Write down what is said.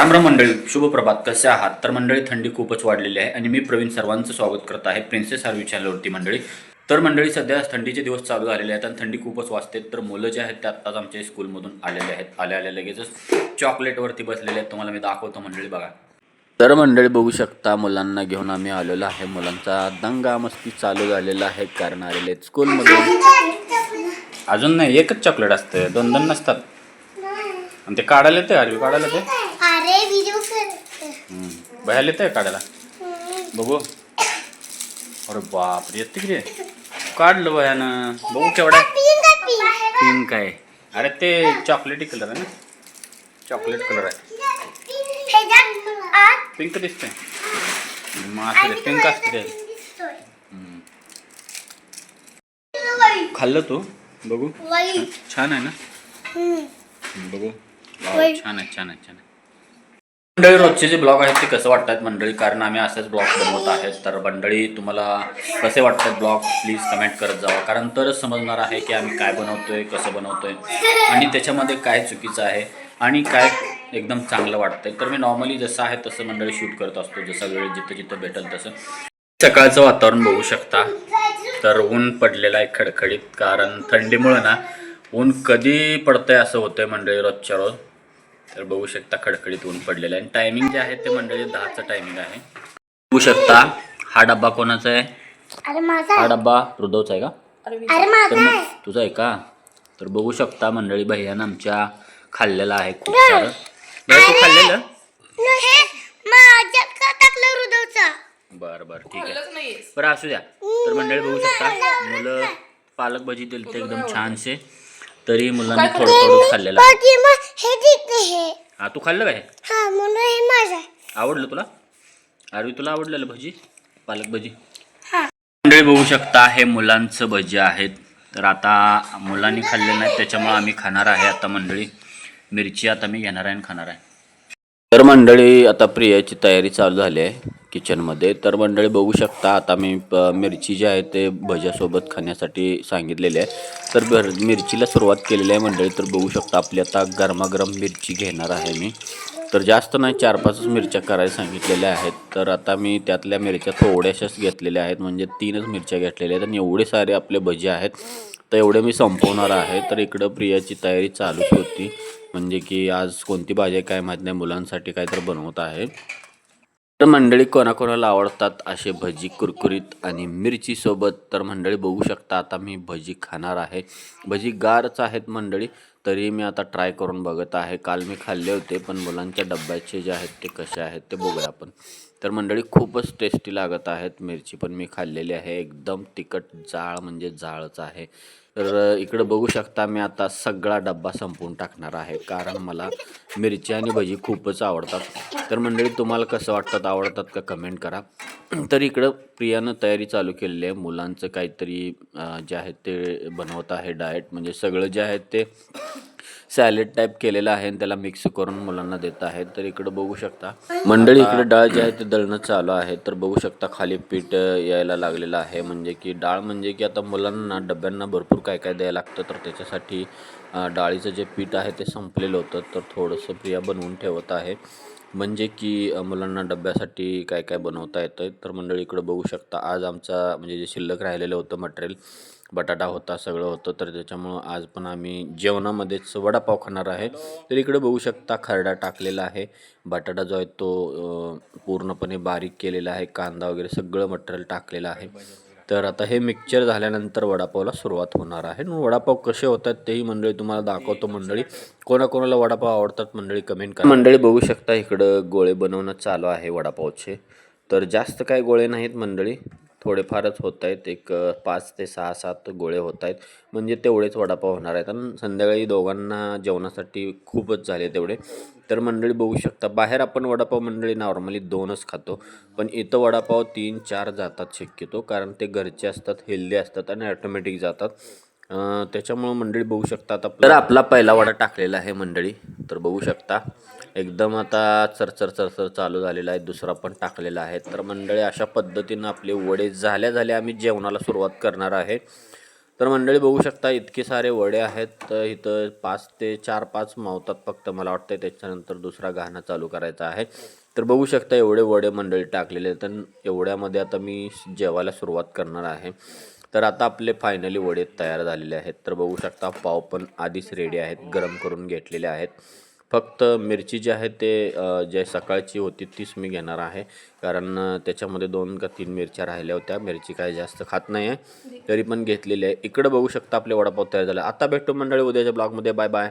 राम राम मंडळी, शुभ प्रभात. कसे आहात? तर मंडळी, थंडी खूपच वाढलेली आहे आणि मी प्रवीण सर्वांचं स्वागत करत आहे प्रिन्सेस आरवी चॅनलवरती. मंडळी, तर मंडळी, सध्या थंडीचे दिवस चालू झालेले आहेत आणि थंडी खूपच वाजते. तर मुलं जे आहेत ते आत्ताच आमच्या स्कूलमधून आलेले आहेत. आल्या लगेचच चॉकलेटवरती बसलेले आहेत. तुम्हाला मी दाखवतो मंडळी, बघा. तर मंडळी, बघू शकता मुलांना घेऊन आम्ही आलेलो आहे. मुलांचा दंगा मस्ती चालू झालेला आहे कारण आलेले आहेत स्कूलमधून. अजून नाही, एकच चॉकलेट असते, दोन दोन नसतात. आणि ते काढायला येते, आरवी काढायला ते बाहेर येते काढायला. बघू. अरे बाप रे, येते की रे, काढलं बयानं. बघू केवढा पिंक आहे. अरे ते चॉकलेटी कलर आहे ना, चॉकलेट कलर आहे. पिंक दिसते पिंक असते. खाल्लं तू? बघू, छान आहे ना. बघू, छान आहे छान आहे छान आहे. मंडळी, रोजचे जे ब्लॉग आहेत ते कसं वाटतात मंडळी, कारण आम्ही असेच ब्लॉग बनवत आहेत. तर मंडळी, तुम्हाला कसे वाटतात ब्लॉग प्लीज कमेंट करत जावा, कारण तरच समजणार आहे की आम्ही काय बनवतोय, कसं बनवतोय आणि त्याच्यामध्ये काय चुकीचं आहे आणि काय एकदम चांगलं वाटतंय. तर मी नॉर्मली जसं आहे तसं मंडळी शूट करत असतो, जसा वेळ जिथं जिथं भेटेल तसं. सकाळचं वातावरण बघू शकता. तर ऊन पडलेलं आहे खडखडीत, कारण थंडीमुळे ना ऊन कधी पडतंय असं होतंय मंडळी रोजच्या रोज. तर बघू शकता खडखडीत ऊन पडलेलं आहे. आणि टायमिंग जे आहे ते मंडळी 10चं टायमिंग आहे. बघू शकता. हा डब्बा कोणाचा आहे? हा डब्बा हृदवचा आहे का? तर तुझा आहे का? तर बघू शकता मंडळी, भैयानं आमच्या खाल्लेला आहे खूप सारं. तू खाल्लेलं? बरं बरं, ठीक आहे. बरं, असू द्या. तर मंडळी, बघू शकता मुलं पालक भाजी दिली एकदम छानसे. तरी मुलांनी थोडं थोडं खाल्लेलं आहे. हा, तू खाल्लं काय? आवडलं तुला? आरवी, तुला आवडलेलं भजी, पालक भजी? मंडळी, बघू शकता हे मुलांचं भजी आहेत. तर आता मुलांनी खाल्ले नाहीत त्याच्यामुळे आम्ही खाणार आहे. आता मंडळी, मिरची आता मी घेणार आहे आणि खाणार आहे. तर मंडळी, आता प्रियाची तयारी चालू झाली आहे किचनमध्ये. तर मंडळी, बघू शकता आता मी मिरची जी आहे ते भज्यासोबत खाण्यासाठी सांगितलेली आहे. तर मिरचीला सुरुवात केलेली आहे मंडळी. तर बघू शकता आपली आता गरमागरम मिरची घेणार आहे मी. तर जास्त नाही, 4-5 मिरच्या करायला सांगितलेल्या आहेत. तर आता मी त्यातल्या मिरच्या थोड्याशाच घेतलेल्या आहेत, म्हणजे 3च मिरच्या घेतलेल्या आहेत आणि एवढे सारे आपले भजी आहेत. तर एवढे मी संपवणार आहे. तर इकडं प्रियाची तयारी चालूच होती, म्हणजे की आज कोणती भाजी काय माहीत नाही, मुलांसाठी काहीतरी बनवत आहे. तर मंडळी, कोणाकोणाला आवडतात असे भजी कुरकुरीत आणि मिरचीसोबत. तर मंडळी, बघू शकता आता मी भजी खाणार आहे. भजी गारच आहेत मंडळी, तरी मी आता ट्राय करून बघत आहे. काल मी खाल्ले होते, पण मुलांच्या डब्याचे जे आहेत ते कसे आहेत ते बघूया आपण. तर मंडळी, खूपच टेस्टी लागत आहेत. मिरची पण मी खाल्लेली आहे, एकदम तिखट जाळ म्हणजे जाळच आहे. तर इकडं बघू शकता मी आता सगळा डब्बा संपवून टाकणार आहे, कारण मला मिरची आणि भजी खूपच आवडतात. तर मंडळी, तुम्हाला कसं वाटतात, आवडतात का, कमेंट करा. तर इकडं प्रियानं तयारी चालू केलेली आहे. मुलांचं काहीतरी जे आहे ते बनवत आहे डाएट, म्हणजे सगळं जे आहे ते सॅलेड टाईप केलेलं आहे आणि त्याला मिक्स करून मुलांना देत आहे. तर इकडं बघू शकता मंडळी, इकडे डाळ जे आहे ते दळणं चालू आहे. तर बघू शकता खाली पीठ यायला लागलेलं आहे, म्हणजे की डाळ म्हणजे की आता मुलांना डब्यांना भरपूर काय काय द्यायला लागतं. तर त्याच्यासाठी डाळीचं जे पीठ आहे ते संपलेलं होतं, तर थोडंसं प्रिया बनवून ठेवत आहे, म्हणजे की मुलांना डब्यासाठी काय काय बनवता येतं. तर मंडळी, इकडं बघू शकता आज आमचा म्हणजे जे शिल्लक राहिलेलं होतं मटेरियल, बटाटा होता, सगळं होतं. तर त्याच्यामुळं आज पण आम्ही जेवणामध्येच वडापाव खाणार आहे. तर इकडे बघू शकता खरडा टाकलेला आहे. बटाटा जो आहे तो पूर्णपणे बारीक केलेला आहे, कांदा वगैरे सगळं मटेरियल टाकलेलं आहे. तर आता हे मिक्सचर झाल्यानंतर वडापावला सुरुवात होणार आहे. वडापाव कसे होतात तेही मंडळी तुम्हाला दाखवतो. मंडळी, कोणाकोणाला वडापाव आवडतात मंडळी कमेंट करा. मंडळी, बघू शकता इकडं गोळे बनवणं चालू आहे वडापावचे. तर जास्त काय गोळे नाहीत मंडळी, थोडेफारच होत आहेत. एक 5 ते 6-7 गोळे होत आहेत, म्हणजे तेवढेच वडापाव होणार आहेत. आणि संध्याकाळी दोघांना जेवणासाठी खूपच झाले तेवढे. तर मंडळी, बघू शकता बाहेर आपण वडापाव मंडळी नॉर्मली 2च खातो, पण इथं वडापाव 3-4 जातात शक्यतो, कारण ते घरचे असतात, हेल्दी असतात आणि ऑटोमॅटिक जातात. त्याच्यामुळं मंडळी बघू शकता आता तर आपला पहिला वडा टाकलेला आहे मंडळी. तर बघू शकता एकदम आता चरचर चरचर चालू झालेला आहे. दुसरा पण टाकलेला आहे. तर मंडळी, अशा पद्धतीनं आपले वडे झाल्या आम्ही जेवणाला सुरुवात करणार आहे. तर मंडळी बघू शकता इतके सारे वडे आहेत. तर इथं 5 ते 4-5 मावतात फक्त मला वाटतं. त्याच्यानंतर दुसरा गाणं चालू करायचा आहे. तर बघू शकता एवढे वडे मंडळी टाकलेले आहेत. तर एवढ्यामध्ये आता मी जेवायला सुरुवात करणार आहे. तर आता आपले फायनली वडे तयार झालेले आहेत. तर बघू शकता पाव पण आधीच रेडी आहेत, गरम करून घेतलेले आहेत. फक्त मिरची जी आहे ते जे सकाळची होती तीच मी घेणार आहे. कारण त्याच्यामध्ये 2 का 3 मिरच्या राहिल्या होत्या. मिरची काही जास्त खात नाही आहे, तरी पण घेतलेली आहे. इकडं बघू शकता आपले वडापाव तयार झाले. आता भेटतो मंडळी उद्याच्या ब्लॉगमध्ये. Bye bye.